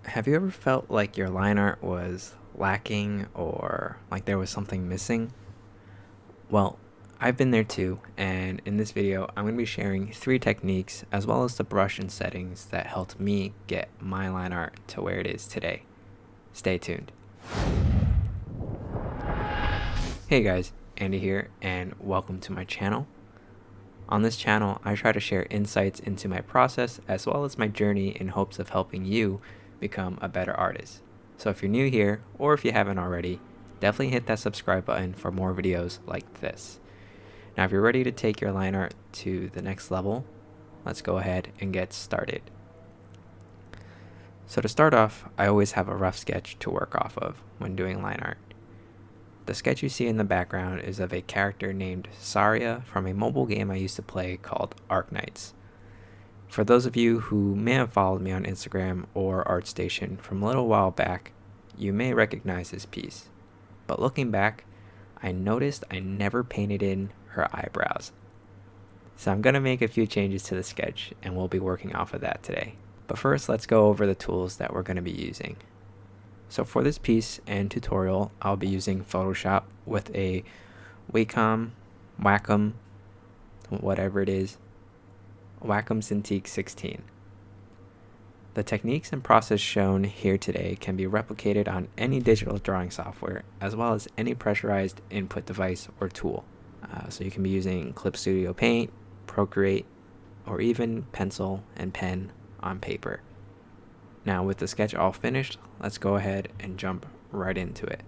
Have you ever felt like your line art was lacking or like there was something missing? Well, I've been there too, and in this video, I'm going to be sharing 3 techniques as well as the brush and settings that helped me get my line art to where it is today. Stay tuned. Hey guys, Andy here, and welcome to my channel. On this channel, I try to share insights into my process as well as my journey in hopes of helping you become a better artist. So if you're new here, or if you haven't already, definitely hit that subscribe button for more videos like this. Now if you're ready to take your line art to the next level, let's go ahead and get started. So to start off, I always have a rough sketch to work off of when doing line art. The sketch you see in the background is of a character named Saria from a mobile game I used to play called Arknights. For those of you who may have followed me on Instagram or ArtStation from a little while back, you may recognize this piece. But looking back, I noticed I never painted in her eyebrows. So I'm going to make a few changes to the sketch and we'll be working off of that today. But first, let's go over the tools that we're going to be using. So for this piece and tutorial, I'll be using Photoshop with a Wacom, whatever it is, Wacom Cintiq 16. The techniques and process shown here today can be replicated on any digital drawing software, as well as any pressurized input device or tool. So you can be using Clip Studio Paint, Procreate, or even pencil and pen on paper. Now with the sketch all finished, let's go ahead and jump right into it.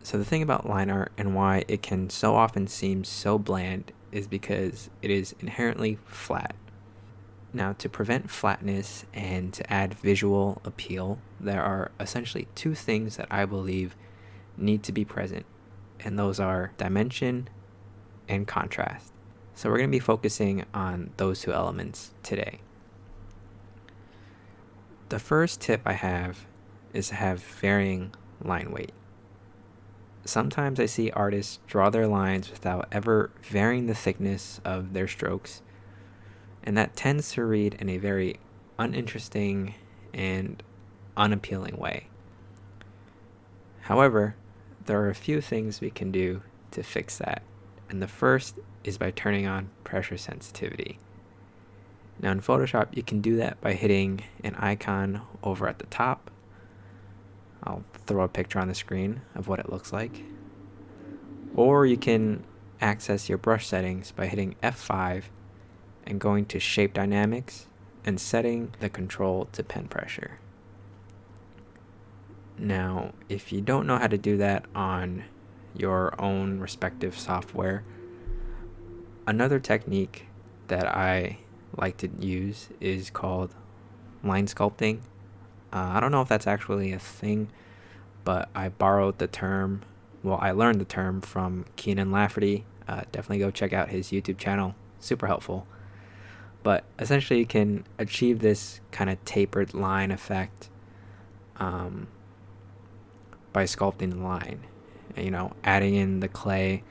So the thing about line art and why it can so often seem so bland is because it is inherently flat. Now to prevent flatness and to add visual appeal, there are essentially 2 things that I believe need to be present, and those are dimension and contrast. So we're going to be focusing on those 2 elements today. The first tip I have is to have varying line weight. Sometimes I see artists draw their lines without ever varying the thickness of their strokes, and that tends to read in a very uninteresting and unappealing way. However, there are a few things we can do to fix that, and the first is by turning on pressure sensitivity. Now in Photoshop, you can do that by hitting an icon over at the top. I'll throw a picture on the screen of what it looks like. Or you can access your brush settings by hitting F5 and going to Shape Dynamics and setting the control to pen pressure. Now, if you don't know how to do that on your own respective software, another technique that I like to use is called line sculpting. I don't know if that's actually a thing, but I borrowed the term, I learned the term from Keenan Lafferty. Definitely go check out his YouTube channel, super helpful. But essentially you can achieve this kind of tapered line effect by sculpting the line, adding in the clay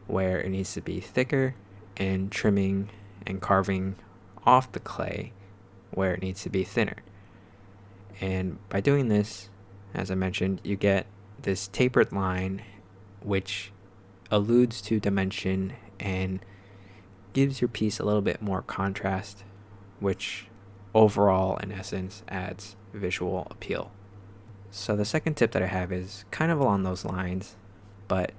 where it needs to be thicker and trimming and carving off the clay where it needs to be thinner. And by doing this, as I mentioned, you get this tapered line which alludes to dimension and gives your piece a little bit more contrast, which overall in essence adds visual appeal. So the second tip that I have is kind of along those lines, but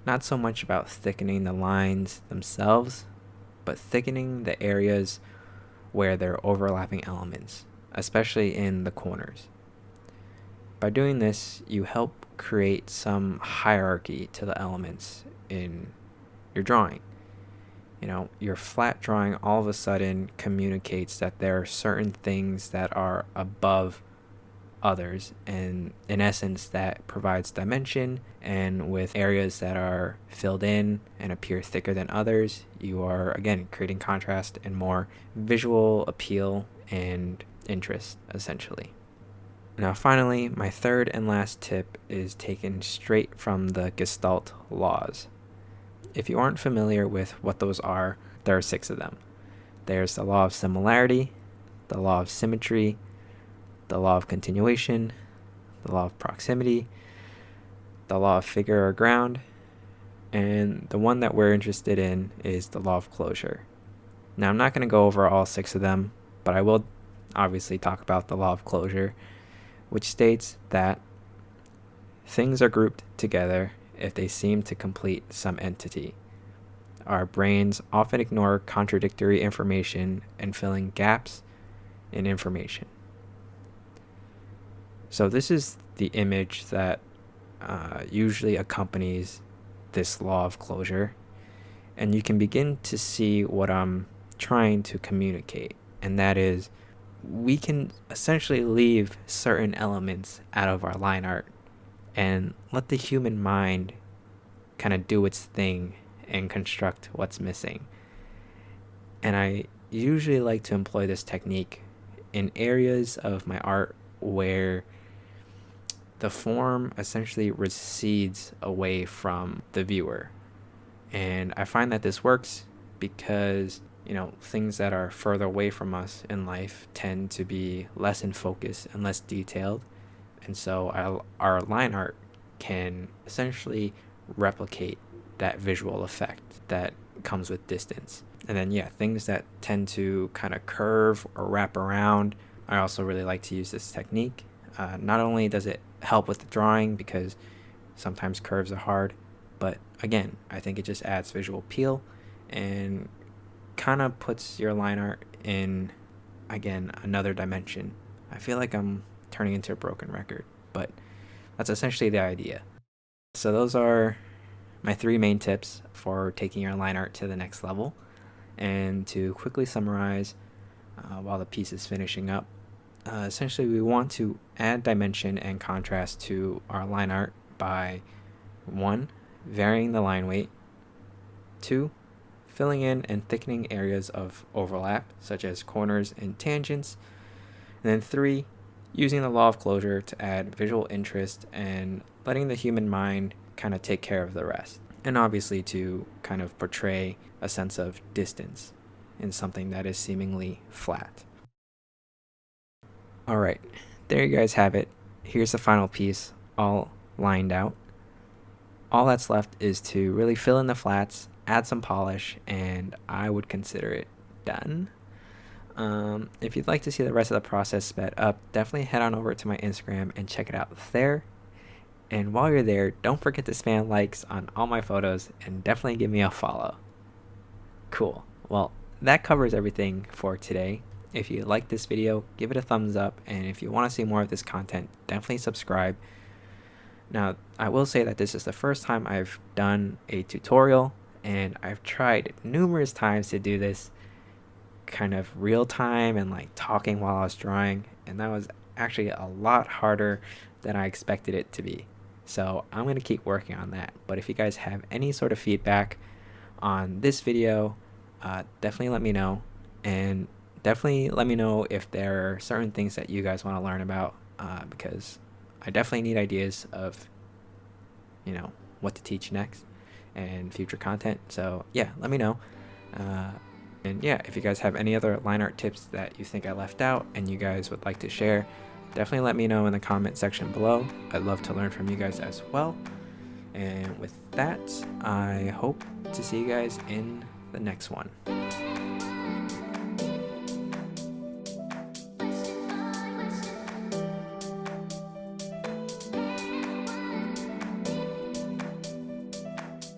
not so much about thickening the lines themselves, but thickening the areas where there are overlapping elements, especially in the corners. By doing this, you help create some hierarchy to the elements in your drawing. Your flat drawing all of a sudden communicates that there are certain things that are above others, and in essence that provides dimension, and with areas that are filled in and appear thicker than others, you are again creating contrast and more visual appeal and interest essentially. Now finally, my third and last tip is taken straight from the Gestalt laws. If you aren't familiar with what those are, there are 6 of them. There's the law of similarity, the law of symmetry, the law of continuation, the law of proximity, the law of figure or ground, and the one that we're interested in is the law of closure. Now, I'm not going to go over all 6 of them, but I will obviously talk about the law of closure, which states that things are grouped together if they seem to complete some entity. Our brains often ignore contradictory information and fill in gaps in information. So this is the image that usually accompanies this law of closure, and you can begin to see what I'm trying to communicate, and that is we can essentially leave certain elements out of our line art and let the human mind kind of do its thing and construct what's missing. And I usually like to employ this technique in areas of my art where the form essentially recedes away from the viewer. And I find that this works because, things that are further away from us in life tend to be less in focus and less detailed. And so our line art can essentially replicate that visual effect that comes with distance. And then, things that tend to kind of curve or wrap around, I also really like to use this technique. Not only does it help with the drawing because sometimes curves are hard, but again, I think it just adds visual appeal and kind of puts your line art in, again, another dimension. I feel like I'm turning into a broken record, but that's essentially the idea. So those are my 3 main tips for taking your line art to the next level. And to quickly summarize, while the piece is finishing up, essentially we want to add dimension and contrast to our line art by 1, varying the line weight, 2, filling in and thickening areas of overlap, such as corners and tangents, and then 3, using the law of closure to add visual interest and letting the human mind kind of take care of the rest. And obviously to kind of portray a sense of distance in something that is seemingly flat. Alright, there you guys have it. Here's the final piece, all lined out. All that's left is to really fill in the flats, add some polish, and I would consider it done. If you'd like to see the rest of the process sped up, definitely head on over to my Instagram and check it out there. And while you're there, don't forget to spam likes on all my photos and definitely give me a follow. Cool. Well, that covers everything for today. If you like this video, give it a thumbs up, and if you want to see more of this content, definitely subscribe. Now, I will say that this is the first time I've done a tutorial, and I've tried numerous times to do this kind of real time and like talking while I was drawing, and that was actually a lot harder than I expected it to be. So I'm going to keep working on that. But if you guys have any sort of feedback on this video, definitely let me know, and definitely let me know if there are certain things that you guys want to learn about, because I definitely need ideas of what to teach next and future content. So let me know. And if you guys have any other line art tips that you think I left out and you guys would like to share, definitely let me know in the comment section below. I'd love to learn from you guys as well. And with that, I hope to see you guys in the next one.